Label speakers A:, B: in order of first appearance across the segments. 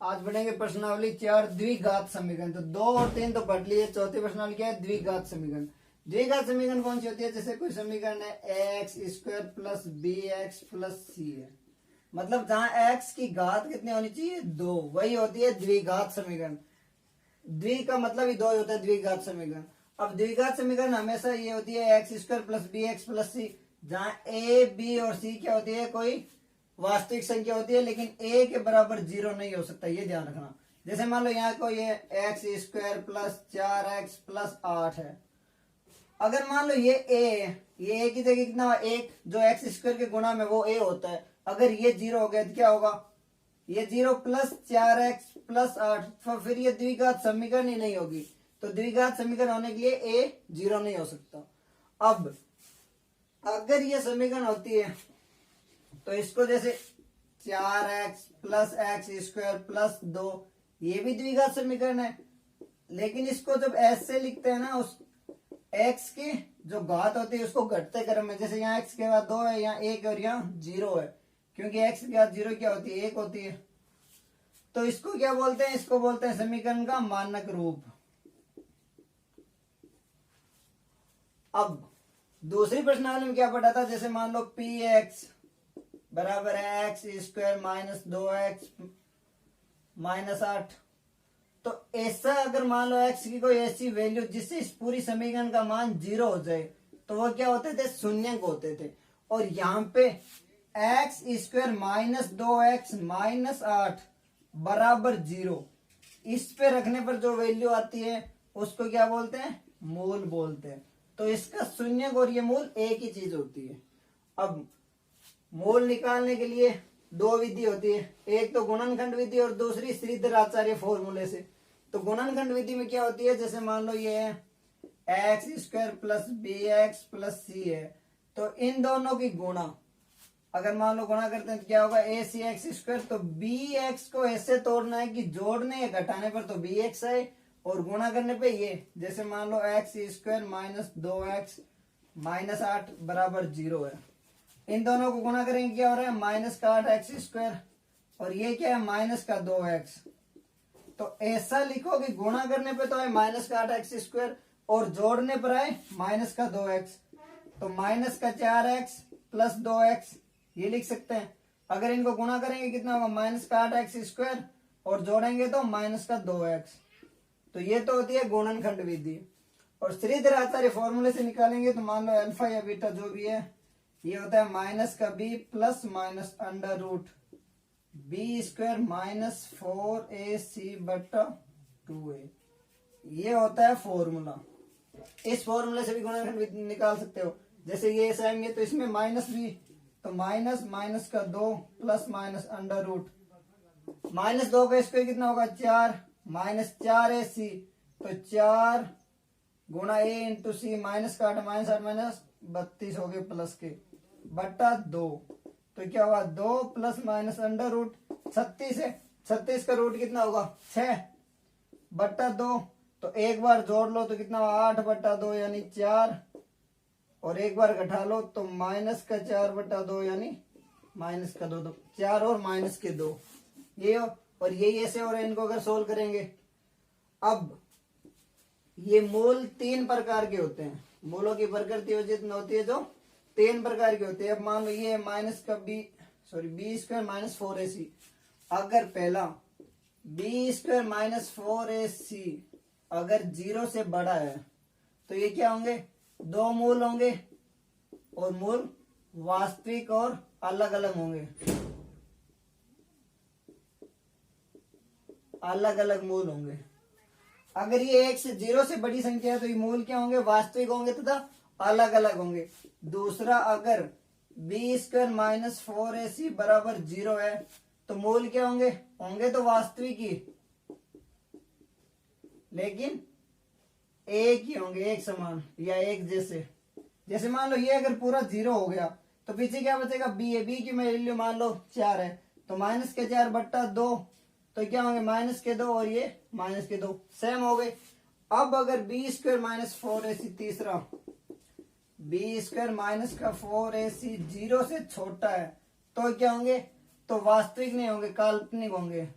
A: आज पढ़ेंगे प्रश्नावली 4 द्विघात समीकरण। तो 2 और 3 तो पढ़ लिए। चौथी प्रश्नावली क्या है? द्विघात समीकरण। द्विघात समीकरण कौन सी होती है? जैसे कोई समीकरण है x square plus b x plus c है, मतलब जहां एक्स की घात कितनी होनी चाहिए? 2, वही होती है द्विघात समीकरण। द्वि का मतलब ही 2 ही होता है द्विघात समीकरण। अब द्विघात समीकरण हमेशा ये होती है x square plus b x plus c, जहां ए बी और सी क्या होती है? कोई वास्तविक संख्या होती है, लेकिन ए के बराबर 0 नहीं हो सकता, ये ध्यान रखना। जैसे मान लो यहाँ को ये x square plus 4x plus 8 है। अगर मान लो ये ए की जगह कितना? 1, जो एक्स स्क्वायर के गुणा में वो ए होता है। अगर ये 0 हो गया तो क्या होगा? ये 0 प्लस 4x प्लस 8, तो फिर ये द्विघात समीकरण ही नहीं होगी। तो द्विघात समीकरण होने के लिए ए 0 नहीं हो सकता। अब अगर ये समीकरण होती है तो इसको जैसे 4x plus x square plus 2, ये भी द्विघात समीकरण है। लेकिन इसको जब ऐसे से लिखते हैं ना, उस x की जो घात होती है उसको घटते क्रम में, जैसे यहाँ x के बाद 2 है, यहाँ 1 और यहाँ 0 है, क्योंकि x के बाद 0 क्या होती है? 1 होती है। तो इसको क्या बोलते हैं? इसको बोलते हैं समीकरण का मानक रूप। अब दूसरी प्रश्नावली में क्या पढ़ा था? जैसे मान लो पी एक्स बराबर है x square minus 2x minus 8। तो ऐसा अगर मान लो x की कोई ऐसी वैल्यू जिससे इस पूरी समीकरण का मान 0 हो जाए, तो वो क्या होते थे? शून्यक होते थे। और यहाँ पे x square minus 2x minus 8 बराबर 0, इस पे रखने पर जो वैल्यू आती है उसको क्या बोलते हैं? मूल बोलते हैं। तो इसका शून्यक और ये मूल एक ही चीज होती है। अब मूल निकालने के लिए 2 विधि होती है, एक तो गुणनखंड विधि और दूसरी श्रीधराचार्य फॉर्मूले से। तो गुणनखंड विधि में क्या होती है? जैसे मान लो ये है x square plus b x plus c है, तो इन दोनों की गुणा अगर मान लो गुणा करते हैं तो क्या होगा? ए सी एक्स स्क्वायर। तो बी एक्स को ऐसे तोड़ना है कि जोड़ने या घटाने पर तो बी एक्स आए, और गुणा करने पे ये, जैसे मान लो x square minus 2x minus 8 बराबर 0 है। इन दोनों को गुणा करेंगे क्या हो रहा है? माइनस का 8x स्क्वायर, और ये क्या है? माइनस का 2x। तो ऐसा लिखो कि गुणा करने पे तो है माइनस का 8x स्क्वायर, और जोड़ने पर आए माइनस का 2x। तो माइनस का 4x प्लस 2x ये लिख सकते हैं। अगर इनको गुणा करेंगे कितना होगा? माइनस का 8x स्क्वायर, और जोड़ेंगे तो माइनस का 2x। तो ये तो होती है गुणनखंड विधि। और श्रीधराचार्य फॉर्मूले से निकालेंगे तो मान लो अल्फा या बीटा जो भी है, ये होता है माइनस का b plus minus under root b square minus 4ac बटा 2a। ये होता है फॉर्मूला। इस फॉर्मूले से भी गुणनखंड निकाल सकते हो। जैसे ये सेम है तो इसमें माइनस भी, तो माइनस माइनस का 2 plus minus under root minus 2 का स्क्वायर कितना होगा? 4 माइनस 4ac, तो 4 गुणा a इंटू सी माइनस का 8 माइनस 8 माइनस 32 हो गए प्लस के बटा 2। तो क्या होगा? 2 प्लस माइनस अंडर रूट 36 है, 36 का रूट कितना होगा? 6 बटा 2। तो एक बार जोड़ लो तो कितना होगा? 8 बटा 2 यानी 4, और एक बार घटा लो तो माइनस का 4 बटा 2 यानी माइनस का 2। तो 4 और माइनस के 2 ये हो, और ये ऐसे हो रहा है। इनको अगर सोल्व करेंगे, अब ये मूल 3 प्रकार के होते हैं। मूलों की प्रकृति होती है जो 3 प्रकार की होती है। अब मान लो ये माइनस का बी स्क्वायर माइनस 4ac। अगर पहला बी स्क्वायर माइनस 4ac अगर 0 से बड़ा है तो ये क्या होंगे? 2 मूल होंगे, और मूल वास्तविक और अलग अलग होंगे। अलग अलग मूल होंगे। अगर ये 1 से 0 से बड़ी संख्या है तो ये मूल क्या होंगे? वास्तविक होंगे तथा अलग अलग होंगे। दूसरा, अगर बी स्क्वायर माइनस 4ac बराबर 0 है तो मूल क्या होंगे? होंगे तो वास्तविक ही, लेकिन एक ही होंगे, एक समान या एक जैसे। जैसे मान लो ये अगर पूरा 0 हो गया तो पीछे क्या बचेगा? बी है। बी की वैल्यू मान लो 4 है, तो माइनस के 4 बट्टा 2, तो क्या होंगे? माइनस के 2 और ये माइनस के 2 सेम हो गए। अब अगर बी स्क्वायर माइनस 4ac, तीसरा बी स्क्वायर माइनस का 4ac 0 से छोटा है तो क्या होंगे? तो वास्तविक नहीं होंगे, काल्पनिक होंगे।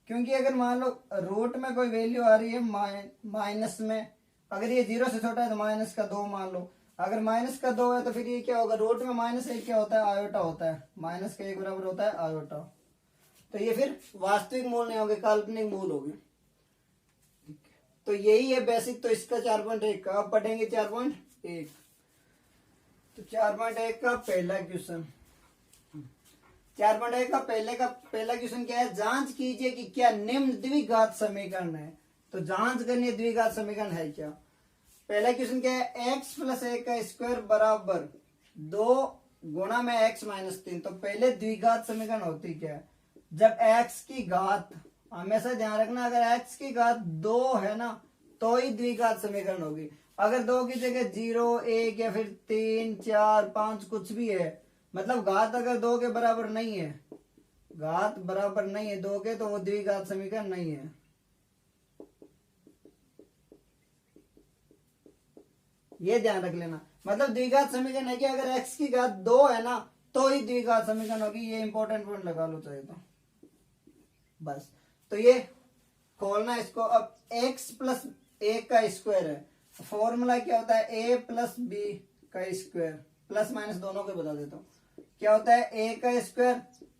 A: क्योंकि अगर मान लो रूट में कोई वैल्यू आ रही है माइनस में, अगर ये 0 से छोटा है तो माइनस का 2 मान लो, अगर माइनस का 2 है तो फिर ये क्या होगा, रूट में माइनस 1 क्या होता है, आयोटा होता है, माइनस का 1 बराबर होता है आयोटा। तो ये फिर वास्तविक मूल नहीं होंगे, काल्पनिक मूल होंगे। तो यही है बेसिक। तो इसका 4.1 का अब पढ़ेंगे 4.1। तो 4.1 का पहला क्वेश्चन, 4.1 का पहला क्वेश्चन क्या है, जांच कीजिए कि क्या निम्न द्विघात समीकरण है। तो जांच करनी है द्विघात समीकरण है क्या। पहला क्वेश्चन क्या है, x प्लस ए का स्क्वायर बराबर 2 गुणा में x माइनस 3। तो पहले द्विघात समीकरण होती क्या है, जब x की घात, हमेशा ध्यान रखना अगर x की घात 2 है ना तो ही द्विघात समीकरण होगी। अगर 2 की जगह 0, 1 या फिर 3, 4, 5 कुछ भी है, मतलब घात अगर 2 के बराबर नहीं है, घात बराबर नहीं है 2 के, तो वो द्विघात समीकरण नहीं है। ये ध्यान रख लेना, मतलब द्विघात समीकरण है कि अगर x की घात 2 है ना तो ही द्विघात समीकरण होगी। ये इंपॉर्टेंट पॉइंट लगा लो चाहे तो बस। तो ये खोलना इसको। अब x प्लस ए का स्क्वायर है, फॉर्मूला क्या होता है, a प्लस बी का स्क्वायर, प्लस माइनस दोनों के बता देता हूँ। क्या होता है, a का स्क्वायर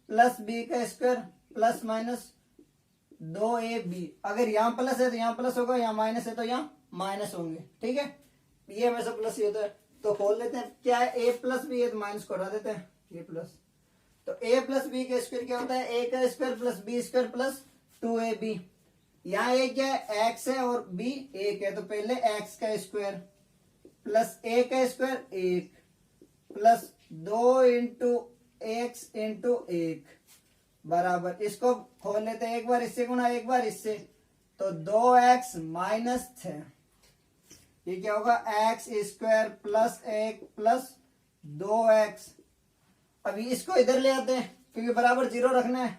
A: प्लस b का स्क्वायर प्लस माइनस 2ab। अगर यहाँ प्लस है तो यहाँ प्लस होगा, यहाँ माइनस है तो यहाँ माइनस होंगे, ठीक है। ये हमेशा प्लस ही होता है। तो खोल लेते हैं, क्या है, a प्लस बी है तो माइनस को हटा देते हैं, ये प्लस। तो a प्लस बी का स्क्वायर क्या होता है, a का square plus b square plus 2ab। यहाँ a क्या है, x है और b 1 है, तो पहले x का स्क्वायर प्लस a का square 1 plus 2 into x into 1 बराबर, इसको खोल लेते हैं, एक बार इससे गुना एक बार इससे, तो 2x माइनस 6। ये क्या होगा, x square plus 1 plus 2x। अभी इसको इधर ले आते हैं क्योंकि बराबर 0 रखना है।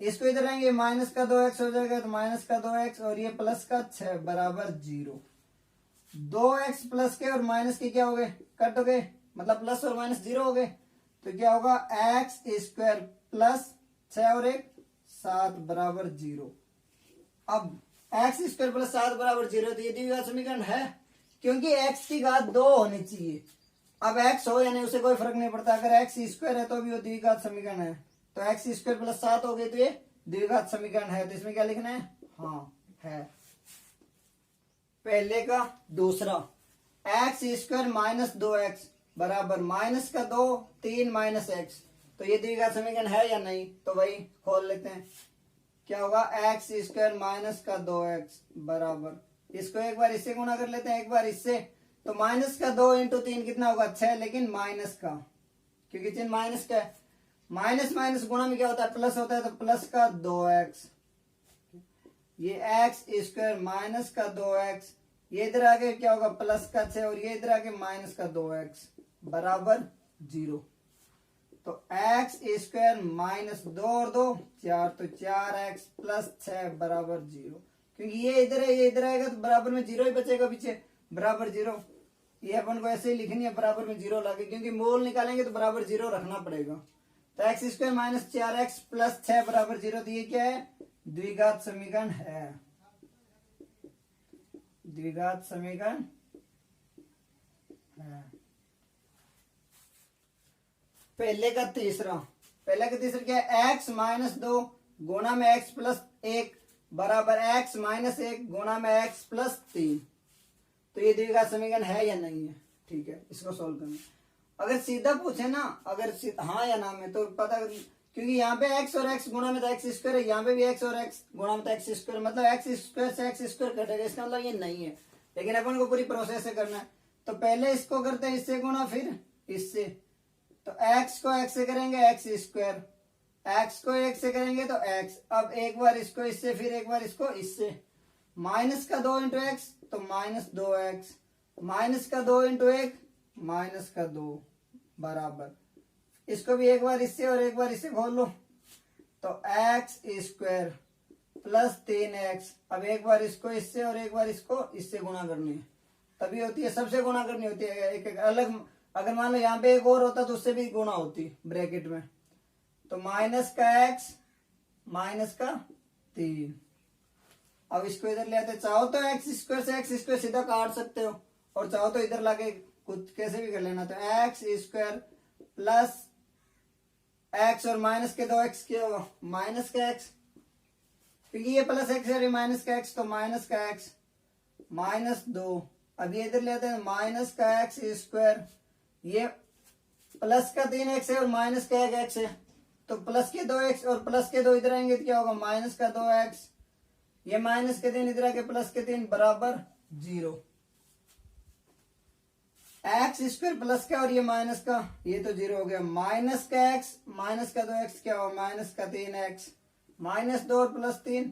A: इसको इधर आएंगे, माइनस का 2x हो जाएगा, तो माइनस का 2x और ये प्लस का 6 बराबर 0। 2x प्लस के और माइनस के क्या हो गए, कट हो गए, मतलब प्लस और माइनस 0 हो गए। तो क्या होगा, एक्स स्क्वायर प्लस 6 और 1 7 बराबर 0। अब एक्स स्क्वायर प्लस 7 बराबर 0, तो ये द्विघात समीकरण है क्योंकि x की घात 2 होनी चाहिए। अब x हो या नहीं उसे कोई फर्क नहीं पड़ता, अगर एक्स स्क्वायर है तो भी वो द्विघात समीकरण है। तो एक्स स्क्वायर प्लस 7 हो गए तो ये द्विघात समीकरण है। तो इसमें क्या लिखना है, हाँ है। पहले का दूसरा, एक्स स्क्वायर माइनस 2x बराबर माइनस का 2 3 माइनस x। तो ये द्विघात समीकरण है या नहीं, तो वही खोल लेते हैं। क्या होगा, एक्स स्क्वायर माइनस का 2x बराबर, इसको एक बार इससे गुणा कर लेते हैं एक बार इससे, तो माइनस का 2 इंटू 3 कितना होगा 6, लेकिन माइनस का, क्योंकि चिन्ह माइनस का है। माइनस माइनस गुणा में क्या होता है, प्लस होता है, तो प्लस का 2x, ये एक्स स्क्वायर माइनस का 2x, ये इधर आगे क्या होगा प्लस का 6 और ये इधर आगे माइनस का 2x बराबर 0। तो एक्स स्क्वायर माइनस 2 और 2 4, तो 4x प्लस 6 बराबर 0। क्योंकि ये इधर है ये इधर आएगा तो बराबर में 0 ही बचेगा पीछे, बराबर 0। ये अपन को ऐसे ही लिखनी है, बराबर में 0 लाके, क्योंकि मोल निकालेंगे तो बराबर 0 रखना पड़ेगा। तो x square minus 4x plus 6 बराबर 0। तो ये क्या है, द्विघात समीकरण है, द्विघात समीकरण है। पहले का तीसरा क्या है, x माइनस 2 गुणा में x प्लस 1 बराबर x माइनस 1 गुणा में x प्लस 3। तो ये द्विघात समीकरण है या नहीं है, ठीक है। इसको सोल्व करना, अगर सीधा पूछे ना, अगर हाँ या ना में तो पता, क्योंकि यहाँ पे x और x गुणा में तो x स्क्वायर है, यहाँ पे भी x और x गुणा में तो x स्क्वायर, मतलब x स्क्वायर से x स्क्वायर कटेगा, इसका मतलब ये नहीं है। लेकिन अपन को पूरी प्रोसेस से करना है, तो पहले इसको करते हैं इससे गुणा फिर इससे। तो x को x से करेंगे x स्क्वायर, x को 1 से करेंगे तो x। अब एक बार इसको इससे फिर एक बार इसको इससे, माइनस का 2 इंटू एक्स तो माइनस 2x, माइनस का 2 इंटू 1 माइनस का 2 बराबर, इसको भी एक बार इससे और एक बार इससे खोल लो, तो एक्स स्क्वायर प्लस 3x। अब एक बार इसको इससे और एक बार इसको इससे गुणा करनी है, तभी होती है, सबसे गुणा करनी होती है एक एक अलग। अगर मान लो यहाँ पे एक और होता तो उससे भी गुणा होती ब्रैकेट में। तो माइनस का x माइनस का 3। अब इसको इधर ले आते, चाहो तो एक्स स्क्वायर से एक्स स्क्वायर सीधा काट सकते हो और चाहो तो इधर लाके कुछ कैसे भी कर लेना। तो एक्स स्क्वायर प्लस एक्स और माइनस के 2x क्या होगा, माइनस का एक्स, क्योंकि ये प्लस एक्स है और ये माइनस का एक्स, तो माइनस का एक्स माइनस 2। अब ये इधर ले आते हैं, माइनस का एक्स स्क्वायर, ये प्लस का 3x है और माइनस का 1x है, तो प्लस के 2x और प्लस के 2 इधर आएंगे तो क्या होगा, माइनस का 2x, ये माइनस के 3 इधर आके प्लस के 3 बराबर 0। एक्स स्क्वायर प्लस का और ये माइनस का, ये तो 0 हो गया। माइनस का एक्स माइनस का 2x क्या होगा, माइनस का 3x, माइनस 2 और प्लस 3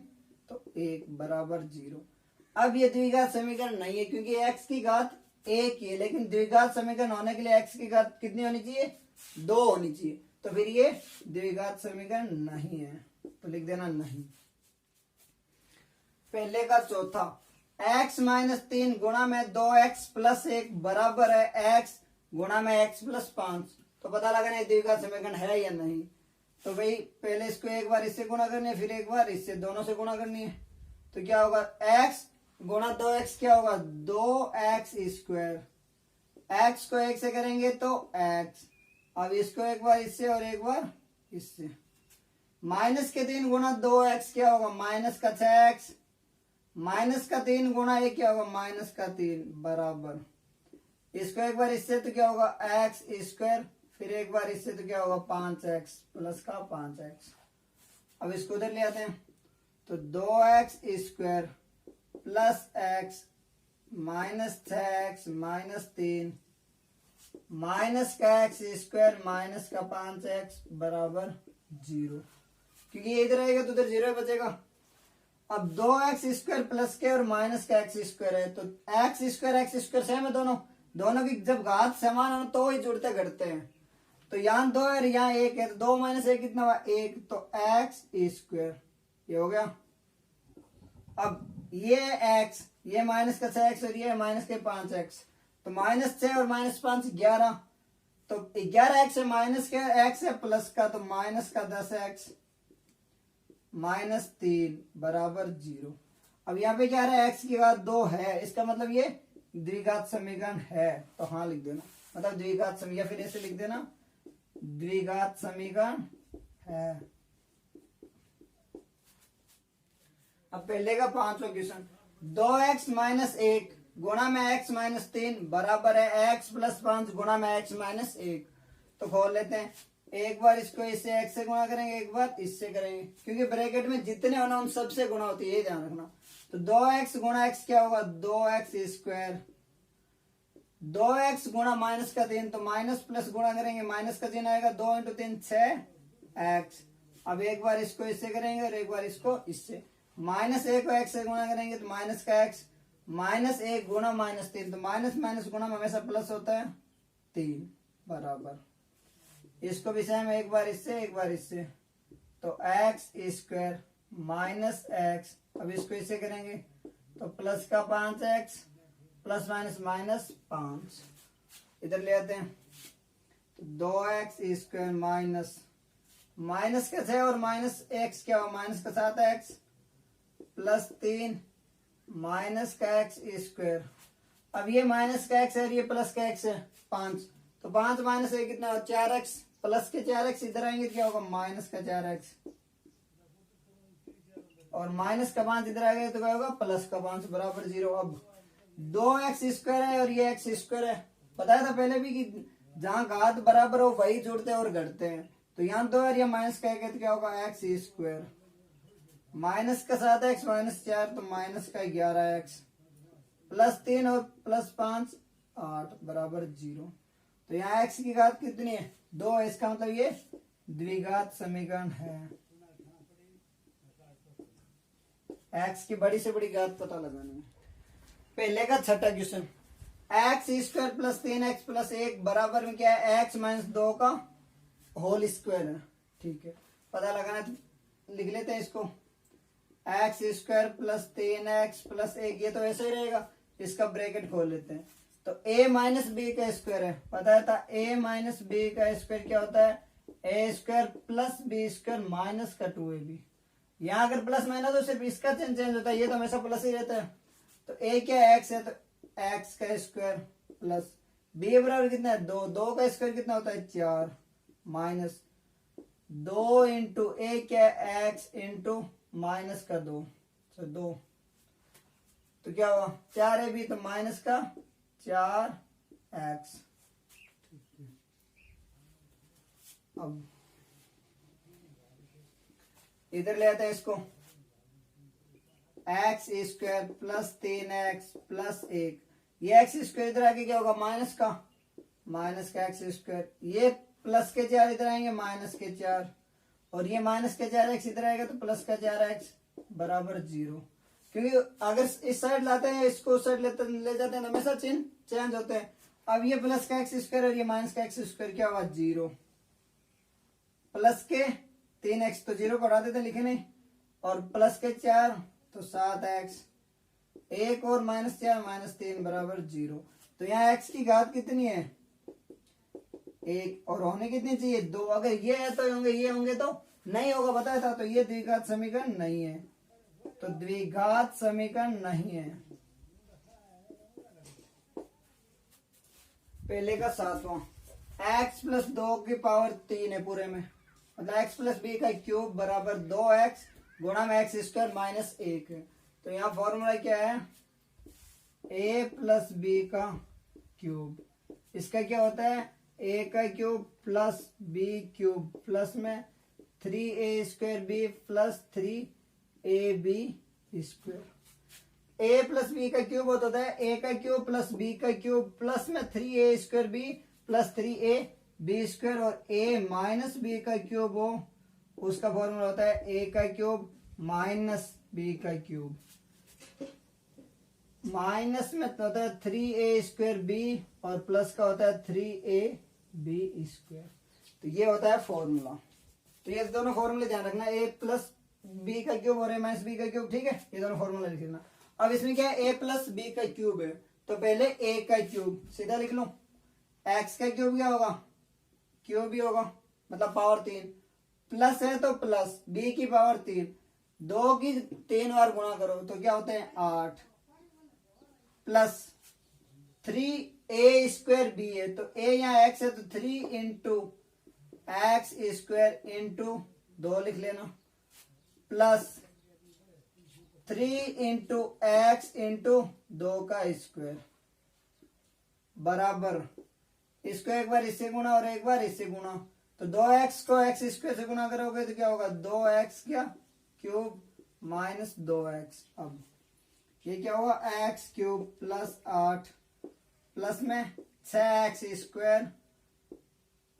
A: तो 1 बराबर 0। अब ये द्विघात समीकरण नहीं है क्योंकि x की घात 1 ही है, लेकिन द्विघात समीकरण होने के लिए x की घात कितनी होनी चाहिए, 2 होनी चाहिए, तो फिर ये द्विघात समीकरण नहीं है, तो लिख देना नहीं। पहले का चौथा, x माइनस 3 गुणा में 2x प्लस 1 बराबर है x गुणा में x प्लस 5। तो पता लगाना है द्विघात समीकरण है या नहीं। तो भाई पहले इसको एक बार इससे गुणा करनी है, फिर एक बार इससे, दोनों से गुणा करनी है। तो क्या होगा, x गुणा 2x क्या होगा, 2x स्क्वायर, x को 1 से करेंगे तो x, अब इसको एक बार इससे और एक बार इससे, माइनस के 3 गुणा 2x क्या होगा, माइनस का 6x, माइनस का 3 गुणा 1 क्या होगा, माइनस का 3 बराबर, इसको एक बार इससे तो क्या होगा x स्क्वायर, फिर एक बार इससे तो क्या होगा 5x प्लस का 5x। अब इसको उधर ले आते हैं, तो 2x square plus x minus 6x minus 3 minus का x स्क्वायर माइनस का 5x बराबर 0, क्योंकि ये इधर आएगा तो उधर 0 बचेगा। अब 2x स्क्वायर प्लस के और माइनस का x स्क्वायर है, तो x स्क्वायर सेम है, दोनों की जब घात समान हो तो ही जुड़ते घटते हैं। तो यहाँ 2 है और यहाँ 1 है, तो 2 माइनस 1 कितना हुआ, 1, तो x स्क्वायर ये हो गया। अब ये x, ये माइनस का 6x और ये माइनस के 5x, तो माइनस 6 और माइनस 5 11, तो 11x है, माइनस के x है प्लस का, तो माइनस का 10x माइनस 3 बराबर 0। अब यहाँ पे क्या है, x की घात 2 है, इसका मतलब ये द्विघात समीकरण है, तो हाँ लिख देना, मतलब द्विघात समीकरण, फिर ऐसे लिख देना द्विघात समीकरण है। अब पहले का 5वां क्वेश्चन, 2x माइनस 1 गुणा में x माइनस 3 बराबर है x प्लस 5 गुणा में x माइनस 1। तो खोल लेते हैं, एक बार इसको इससे x से गुणा करेंगे, एक बार इससे करेंगे, क्योंकि ब्रैकेट में जितने होना उन सबसे गुणा होती है, ये ध्यान रखना। तो 2x गुणा x क्या होगा, 2x स्क्वायर, 2x गुणा माइनस का 3, तो माइनस प्लस गुणा करेंगे, माइनस का 3 आएगा, 2 इंटू 3 6x। अब एक बार इसको इससे करेंगे और एक बार इसको इससे, माइनस 1 को x से गुणा करेंगे तो माइनस का x, माइनस 1 गुणा माइनस 3, तो माइनस माइनस गुणा में हमेशा प्लस होता है, 3 बराबर, इसको भी सेम, एक बार इससे एक बार इससे, तो x स्क्वायर माइनस x, अब इसको इससे करेंगे तो प्लस का 5x प्लस माइनस माइनस 5, इधर ले आते हैं, तो 2x स्क्वायर माइनस, माइनस का 6 और माइनस x क्या हो, माइनस का 7x प्लस 3 माइनस का x स्क्वायर। अब ये माइनस का x है और ये प्लस का x है 5, तो 5 माइनस 1 कितना, 4x, प्लस के 4x इधर आएंगे क्या होगा, माइनस का 4x, और माइनस का 5 इधर आ गया तो क्या होगा, प्लस का 5 बराबर 0। अब 2x स्क्वायर है और ये x स्क्वायर है, बताया था पहले भी कि जहां घात बराबर हो वही जुड़ते हैं और घटते हैं। तो यहाँ 2 और ये माइनस का 1 है तो क्या होगा, x स्क्वायर, माइनस का 7x माइनस 4, तो माइनस का 11x प्लस 3 और प्लस 5 8 बराबर 0। तो यहाँ x की घात कितनी है, 2 है, इसका मतलब ये द्विघात समीकरण है। x की बड़ी से बड़ी घात पता लगानी है। पहले का छठा question, x square plus 3x plus 1 बराबर में क्या है, x माइनस 2 का होल स्क्वायर है, ठीक है, पता लगाना, लिख लेते हैं इसको, x square plus 3x plus 1, ये तो ऐसे ही रहेगा, इसका ब्रैकेट खोल लेते हैं, तो a माइनस बी का स्क्वायर है, पता था a माइनस बी का स्क्वायर क्या होता है, a square plus b square minus का 2ab। यहाँ अगर प्लस माइनस तो सिर्फ इसका चिन्ह चेंज होता है, ये तो हमेशा प्लस ही रहता है। तो ए क्या एक्स है, तो एक्स का स्क्वायर प्लस बी बराबर कितना है 2, 2 का स्क्वायर कितना होता है 4 माइनस 2 इंटू ए क्या है एक्स इंटू माइनस का 2, तो 2 तो क्या हुआ 4 है बी, तो माइनस का 4 एक्स। अब इधर ले आते हैं इसको, x square plus 3x plus 1, ये एक्स स्क्वायर इधर आके क्या होगा माइनस का एक्स स्क्वायर, ये प्लस के 4 इधर आएंगे माइनस के 4, और ये माइनस के 4x इधर आएगा तो प्लस का 4x बराबर 0। क्योंकि अगर इस साइड लाते हैं इसको उस साइड ले जाते हैं हमेशा चिन्ह चेंज होते हैं। अब ये प्लस का एक्स स्क्वायर और ये माइनस का एक्स स्क्वायर क्या हुआ 0, प्लस के 3x तो 0 को हटा देते लिखे नहीं, और प्लस के 4 तो 7x, 1 और माइनस 4 माइनस 3 बराबर 0। तो यहाँ x की घात कितनी है 1, और होने कितनी चाहिए 2। अगर ये है तो होंगे, ये होंगे तो नहीं होगा बताया था, तो ये द्विघात समीकरण नहीं है, तो द्विघात समीकरण नहीं है। पहले का 7वां, x प्लस 2 की पावर 3 है पूरे में, मतलब x प्लस बी का क्यूब बराबर 2x गुणा में एक्स स्क्वायर माइनस 1 है। तो यहाँ फॉर्मूला क्या है a प्लस बी का क्यूब, इसका क्या होता है a का cube plus b cube plus में 3a square b plus 3ab square. a plus b का क्यूब होता है a का क्यूब प्लस b का क्यूब प्लस में 3a square b plus 3ab square, और a माइनस बी का क्यूब हो उसका फॉर्मूला होता है a का क्यूब माइनस b का क्यूब, माइनस में तो होता है 3a स्क्वायर b और प्लस का होता है 3ab स्क्वायर। तो ये होता है फॉर्मूला। तो ये दोनों फॉर्मूले ध्यान रखना, a प्लस बी का क्यूब और a माइनस बी का क्यूब, ठीक है, ये दोनों फॉर्मूला लिख लेना। अब इसमें क्या है a प्लस बी का क्यूब है, तो पहले a का क्यूब सीधा लिख लो, x का क्यूब क्या होगा क्यूब ही होगा मतलब पावर 3, प्लस है तो प्लस b की पावर 3, 2 की 3 बार गुणा करो तो क्या होते हैं 8, प्लस 3a स्क्वायर b है, तो a यहाँ x है तो 3 इंटू एक्स स्क्वायर इंटू 2 लिख लेना, प्लस 3 इंटू एक्स इंटू 2 का स्क्वायर बराबर, इसको एक बार इससे गुणा और एक बार इससे गुणा, तो 2x को x स्क्वायर से गुणा करोगे तो क्या होगा 2x क्या क्यूब माइनस 2x। अब ये क्या होगा x क्यूब प्लस 8 प्लस में 6x स्क्वायर,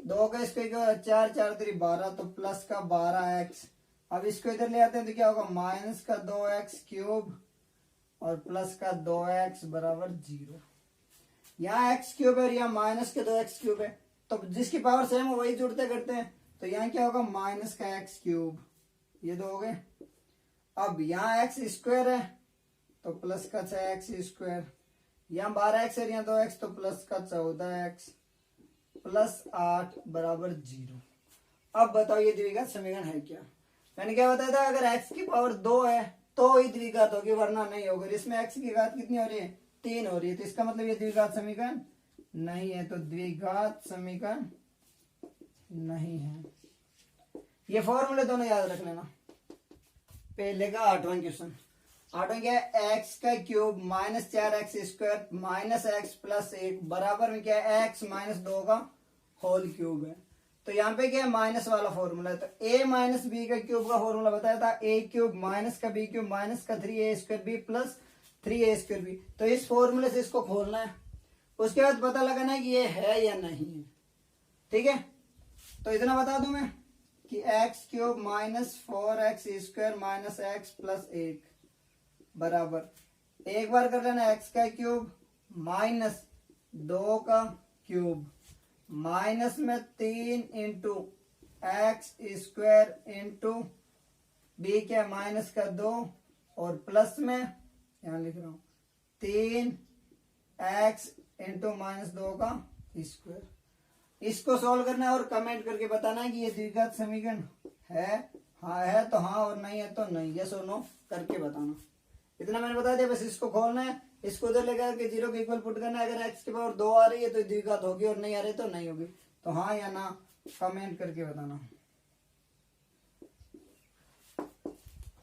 A: 2 का स्क्वायर क्या होगा 4 4 3 12, तो प्लस का 12x। अब इसको इधर ले आते हैं तो क्या होगा माइनस का 2x क्यूब और प्लस का 2x बराबर 0। यहाँ x क्यूब है और यहाँ माइनस के 2x क्यूब है, तो जिसकी पावर सेम हो वही जुड़ते करते हैं, तो यहाँ क्या होगा माइनस का x क्यूब, ये 2 हो गए। अब यहाँ x स्क्वायर है तो प्लस का 6x स्क्वायर, यहाँ 12x है यहाँ 2x तो प्लस का 14x प्लस 8 बराबर 0। अब बताओ ये द्विघात समीकरण है क्या। मैंने क्या बताया था अगर x की पावर 2 है तो ही द्विघात होगी वरना नहीं होगी। इसमें x की घात कितनी हो रही है 3 हो रही है, तो इसका मतलब ये द्विघात समीकरण नहीं है, तो द्विघात समीकरण नहीं है। ये फॉर्मूले दोनों याद रख लेना। पहले का 8वां क्वेश्चन, 8वां क्या है x का cube minus 4x square minus x plus 1 बराबर में क्या है x माइनस 2 का होल क्यूब है। तो यहाँ पे क्या है माइनस वाला फॉर्मूला है, तो a माइनस बी का क्यूब का फॉर्मूला बताया था a क्यूब माइनस का b क्यूब माइनस का 3a square b plus 3a square b। तो इस फॉर्मूले से इसको खोलना है, उसके बाद पता लगाना है कि ये है या नहीं है, ठीक है। तो इतना बता दूं मैं कि x cube minus 4x square minus x plus 1 बराबर एक बार कर लेना x का क्यूब माइनस 2 का क्यूब माइनस में 3 into x square into b क्या माइनस का 2 और प्लस में यहां लिख रहा हूं 3 एक्स इंटू माइनस 2 का स्क्वायर। इसको सॉल्व करना है और कमेंट करके बताना है कि ये द्विघात समीकरण है हाँ है तो हाँ और नहीं है तो नहीं, यस और नो करके बताना। इतना मैंने बता दिया, बस इसको खोलना है, इसको उधर लेकर के 0 के इक्वल पुट करना है। अगर x की पावर 2 आ रही है तो द्विघात होगी और नहीं आ रही तो नहीं होगी। तो हाँ या ना कमेंट करके बताना।